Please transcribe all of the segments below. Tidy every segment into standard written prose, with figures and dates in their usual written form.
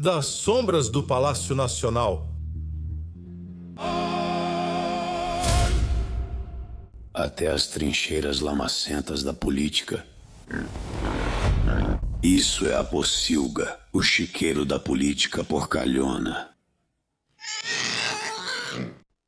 Das sombras do Palácio Nacional. Até as trincheiras lamacentas da política. Isso é a pocilga, o chiqueiro da política porcalhona.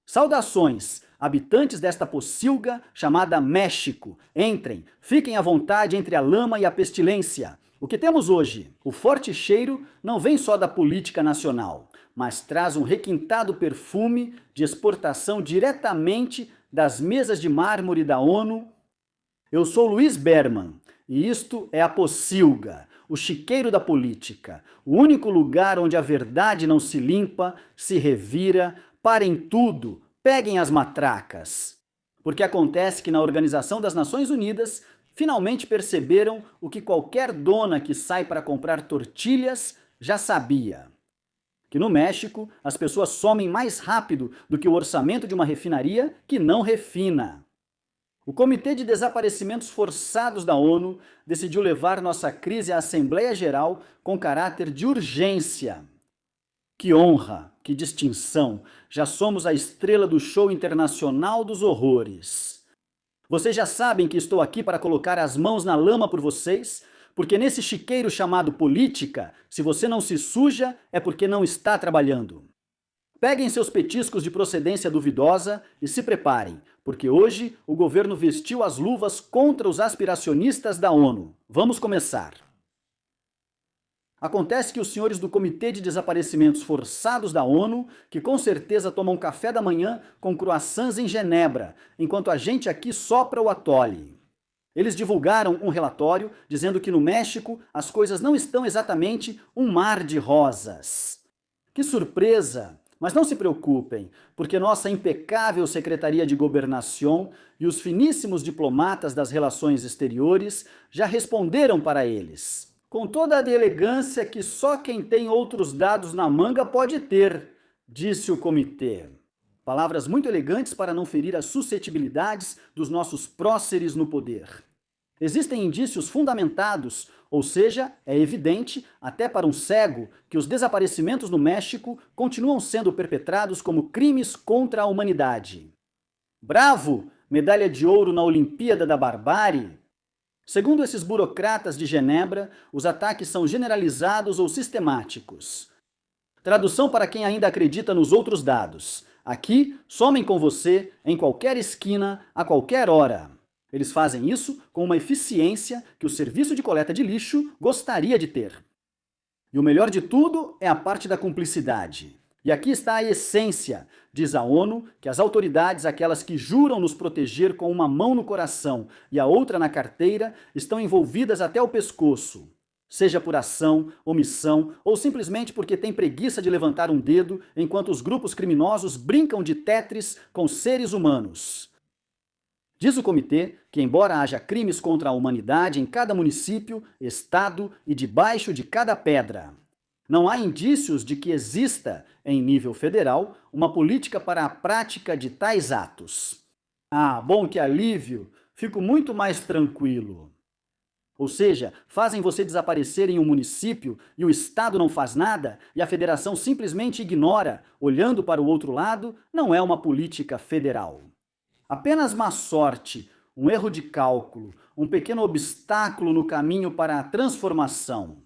Saudações, habitantes desta pocilga chamada México. Entrem, fiquem à vontade entre a lama e a pestilência. O que temos hoje? O forte cheiro não vem só da política nacional, mas traz um requintado perfume de exportação diretamente das mesas de mármore da ONU. Eu sou Luiz Berman e isto é a pocilga, o chiqueiro da política, o único lugar onde a verdade não se limpa, se revira. Parem tudo, peguem as matracas. Porque acontece que na Organização das Nações Unidas finalmente perceberam o que qualquer dona que sai para comprar tortilhas já sabia. Que no México as pessoas somem mais rápido do que o orçamento de uma refinaria que não refina. O Comitê de Desaparecimentos Forçados da ONU decidiu levar nossa crise à Assembleia Geral com caráter de urgência. Que honra, que distinção! Já somos a estrela do show internacional dos horrores. Vocês já sabem que estou aqui para colocar as mãos na lama por vocês, porque nesse chiqueiro chamado política, se você não se suja, é porque não está trabalhando. Peguem seus petiscos de procedência duvidosa e se preparem, porque hoje o governo vestiu as luvas contra os aspiracionistas da ONU. Vamos começar. Acontece que os senhores do Comitê de Desaparecimentos Forçados da ONU, que com certeza tomam café da manhã com croissants em Genebra, enquanto a gente aqui sopra o atole. Eles divulgaram um relatório dizendo que no México as coisas não estão exatamente um mar de rosas. Que surpresa! Mas não se preocupem, porque nossa impecável Secretaria de Gobernação e os finíssimos diplomatas das relações exteriores já responderam para eles. Com toda a elegância que só quem tem outros dados na manga pode ter, disse o comitê. Palavras muito elegantes para não ferir as suscetibilidades dos nossos próceres no poder. Existem indícios fundamentados, ou seja, é evidente, até para um cego, que os desaparecimentos no México continuam sendo perpetrados como crimes contra a humanidade. Bravo! Medalha de ouro na Olimpíada da Barbárie! Segundo esses burocratas de Genebra, os ataques são generalizados ou sistemáticos. Tradução para quem ainda acredita nos outros dados. Aqui, somem com você, em qualquer esquina, a qualquer hora. Eles fazem isso com uma eficiência que o serviço de coleta de lixo gostaria de ter. E o melhor de tudo é a parte da cumplicidade. E aqui está a essência. Diz a ONU que as autoridades, aquelas que juram nos proteger com uma mão no coração e a outra na carteira, estão envolvidas até o pescoço. Seja por ação, omissão ou simplesmente porque tem preguiça de levantar um dedo enquanto os grupos criminosos brincam de Tetris com seres humanos. Diz o comitê que, embora haja crimes contra a humanidade em cada município, estado e debaixo de cada pedra, não há indícios de que exista, em nível federal, uma política para a prática de tais atos. Ah, bom, que alívio! Fico muito mais tranquilo. Ou seja, fazem você desaparecer em um município e o Estado não faz nada e a federação simplesmente ignora, olhando para o outro lado, não é uma política federal. Apenas má sorte, um erro de cálculo, um pequeno obstáculo no caminho para a transformação.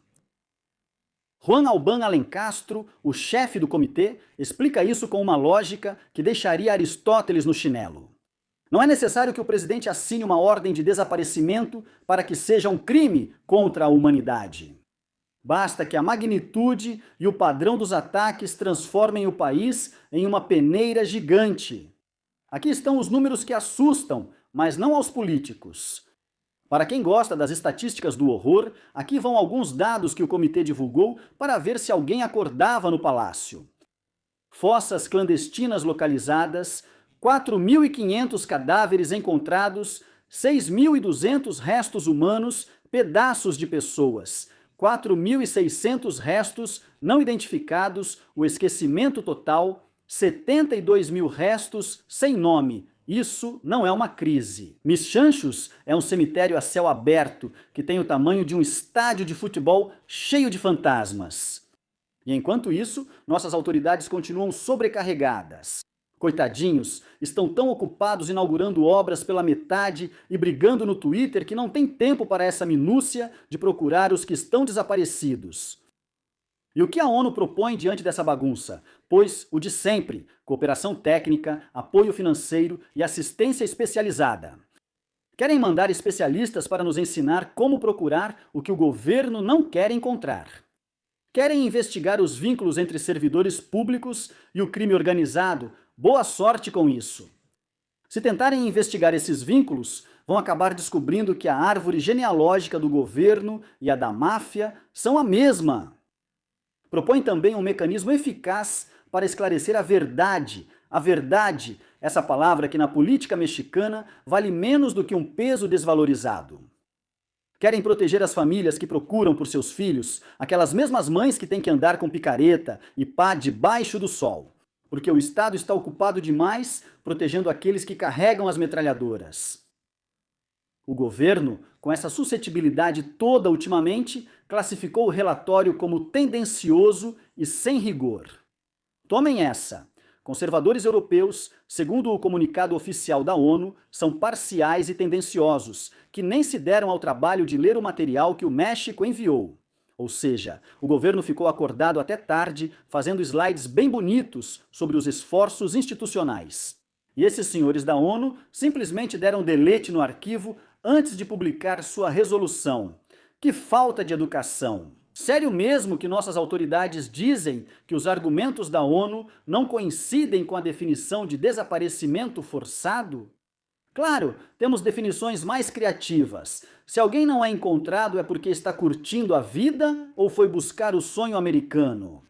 Juan Albán Alencastro, o chefe do comitê, explica isso com uma lógica que deixaria Aristóteles no chinelo. Não é necessário que o presidente assine uma ordem de desaparecimento para que seja um crime contra a humanidade. Basta que a magnitude e o padrão dos ataques transformem o país em uma peneira gigante. Aqui estão os números que assustam, mas não aos políticos. Para quem gosta das estatísticas do horror, aqui vão alguns dados que o comitê divulgou para ver se alguém acordava no palácio. Fossas clandestinas localizadas, 4.500 cadáveres encontrados, 6.200 restos humanos, pedaços de pessoas, 4.600 restos não identificados, o esquecimento total, 72.000 restos sem nome. Isso não é uma crise. Michanchos é um cemitério a céu aberto que tem o tamanho de um estádio de futebol cheio de fantasmas. E enquanto isso, nossas autoridades continuam sobrecarregadas. Coitadinhos, estão tão ocupados inaugurando obras pela metade e brigando no Twitter que não tem tempo para essa minúcia de procurar os que estão desaparecidos. E o que a ONU propõe diante dessa bagunça? Pois o de sempre: cooperação técnica, apoio financeiro e assistência especializada. Querem mandar especialistas para nos ensinar como procurar o que o governo não quer encontrar. Querem investigar os vínculos entre servidores públicos e o crime organizado. Boa sorte com isso. Se tentarem investigar esses vínculos, vão acabar descobrindo que a árvore genealógica do governo e a da máfia são a mesma. Propõe também um mecanismo eficaz para esclarecer a verdade. A verdade, essa palavra que na política mexicana vale menos do que um peso desvalorizado. Querem proteger as famílias que procuram por seus filhos, aquelas mesmas mães que têm que andar com picareta e pá debaixo do sol, porque o Estado está ocupado demais protegendo aqueles que carregam as metralhadoras. O governo, com essa suscetibilidade toda ultimamente, classificou o relatório como tendencioso e sem rigor. Tomem essa. Conservadores europeus, segundo o comunicado oficial da ONU, são parciais e tendenciosos, que nem se deram ao trabalho de ler o material que o México enviou. Ou seja, o governo ficou acordado até tarde, fazendo slides bem bonitos sobre os esforços institucionais. E esses senhores da ONU simplesmente deram delete no arquivo antes de publicar sua resolução. Que falta de educação! Sério mesmo que nossas autoridades dizem que os argumentos da ONU não coincidem com a definição de desaparecimento forçado? Claro, temos definições mais criativas. Se alguém não é encontrado é porque está curtindo a vida ou foi buscar o sonho americano.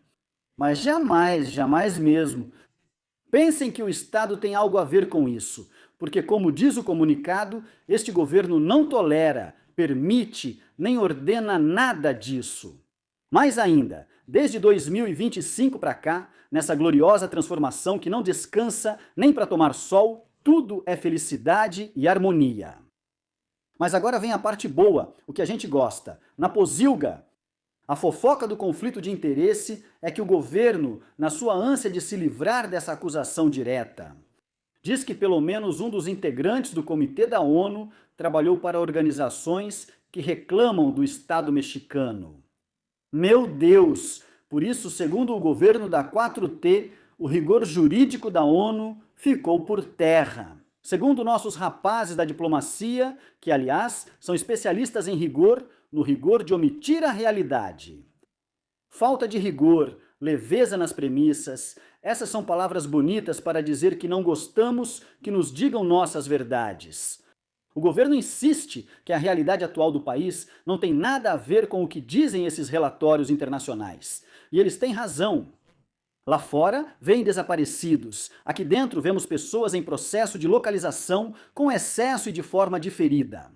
Mas jamais, jamais mesmo. Pensem que o Estado tem algo a ver com isso, porque, como diz o comunicado, este governo não tolera, permite, nem ordena nada disso. Mais ainda, desde 2025 para cá, nessa gloriosa transformação que não descansa nem para tomar sol, tudo é felicidade e harmonia. Mas agora vem a parte boa, o que a gente gosta. Na pocilga, a fofoca do conflito de interesse é que o governo, na sua ânsia de se livrar dessa acusação direta, diz que pelo menos um dos integrantes do Comitê da ONU trabalhou para organizações que reclamam do Estado mexicano. Meu Deus! Por isso, segundo o governo da 4T, o rigor jurídico da ONU ficou por terra. Segundo nossos rapazes da diplomacia, que aliás são especialistas em rigor, no rigor de omitir a realidade. Falta de rigor, leveza nas premissas, essas são palavras bonitas para dizer que não gostamos que nos digam nossas verdades. O governo insiste que a realidade atual do país não tem nada a ver com o que dizem esses relatórios internacionais. E eles têm razão. Lá fora, vêm desaparecidos. Aqui dentro, vemos pessoas em processo de localização com excesso e de forma diferida.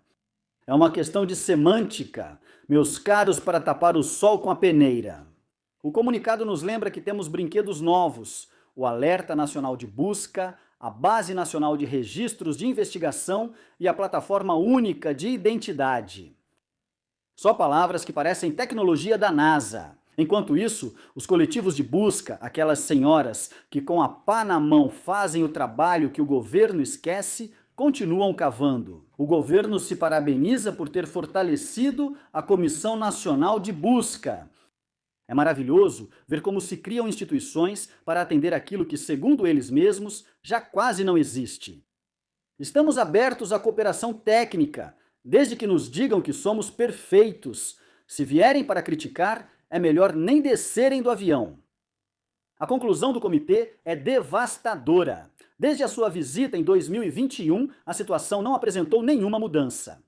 É uma questão de semântica, meus caros, para tapar o sol com a peneira. O comunicado nos lembra que temos brinquedos novos, o Alerta Nacional de Busca, a Base Nacional de Registros de Investigação e a Plataforma Única de Identidade. Só palavras que parecem tecnologia da NASA. Enquanto isso, os coletivos de busca, aquelas senhoras que com a pá na mão fazem o trabalho que o governo esquece, continuam cavando. O governo se parabeniza por ter fortalecido a Comissão Nacional de Busca. É maravilhoso ver como se criam instituições para atender aquilo que, segundo eles mesmos, já quase não existe. Estamos abertos à cooperação técnica, desde que nos digam que somos perfeitos. Se vierem para criticar, é melhor nem descerem do avião. A conclusão do comitê é devastadora. Desde a sua visita em 2021, a situação não apresentou nenhuma mudança.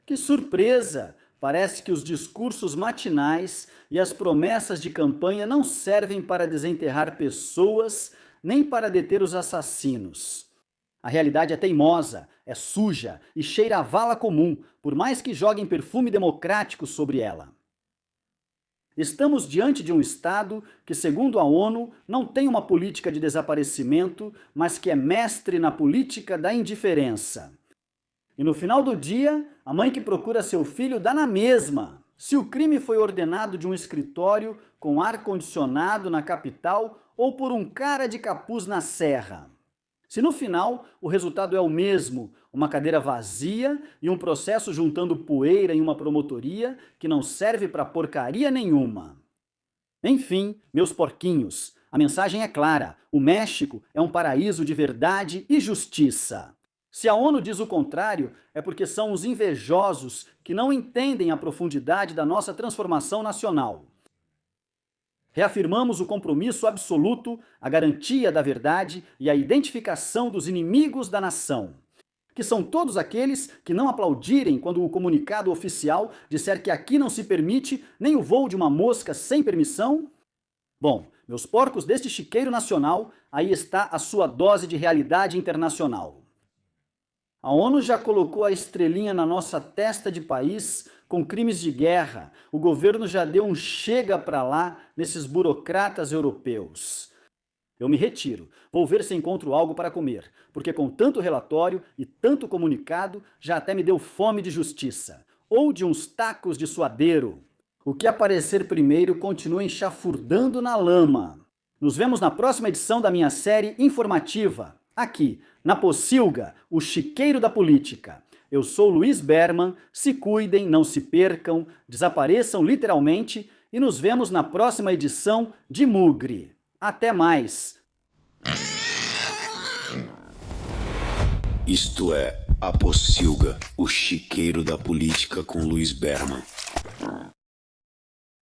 Que surpresa! Parece que os discursos matinais e as promessas de campanha não servem para desenterrar pessoas nem para deter os assassinos. A realidade é teimosa, é suja e cheira a vala comum, por mais que joguem perfume democrático sobre ela. Estamos diante de um Estado que, segundo a ONU, não tem uma política de desaparecimento, mas que é mestre na política da indiferença. E no final do dia, a mãe que procura seu filho dá na mesma. Se o crime foi ordenado de um escritório com ar-condicionado na capital ou por um cara de capuz na serra. Se no final o resultado é o mesmo, uma cadeira vazia e um processo juntando poeira em uma promotoria que não serve para porcaria nenhuma. Enfim, meus porquinhos, a mensagem é clara: o México é um paraíso de verdade e justiça. Se a ONU diz o contrário, é porque são os invejosos que não entendem a profundidade da nossa transformação nacional. Reafirmamos o compromisso absoluto, a garantia da verdade e a identificação dos inimigos da nação, que são todos aqueles que não aplaudirem quando o comunicado oficial disser que aqui não se permite nem o voo de uma mosca sem permissão. Bom, meus porcos deste chiqueiro nacional, aí está a sua dose de realidade internacional. A ONU já colocou a estrelinha na nossa testa de país com crimes de guerra. O governo já deu um chega pra lá nesses burocratas europeus. Eu me retiro. Vou ver se encontro algo para comer, porque com tanto relatório e tanto comunicado já até me deu fome de justiça. Ou de uns tacos de suadeiro. O que aparecer primeiro continua enxafurdando na lama. Nos vemos na próxima edição da minha série informativa, aqui, na Pocilga, o chiqueiro da política. Eu sou Luiz Berman, se cuidem, não se percam, desapareçam literalmente e nos vemos na próxima edição de Mugre. Até mais! Isto é A Pocilga, o chiqueiro da política com Luiz Berman.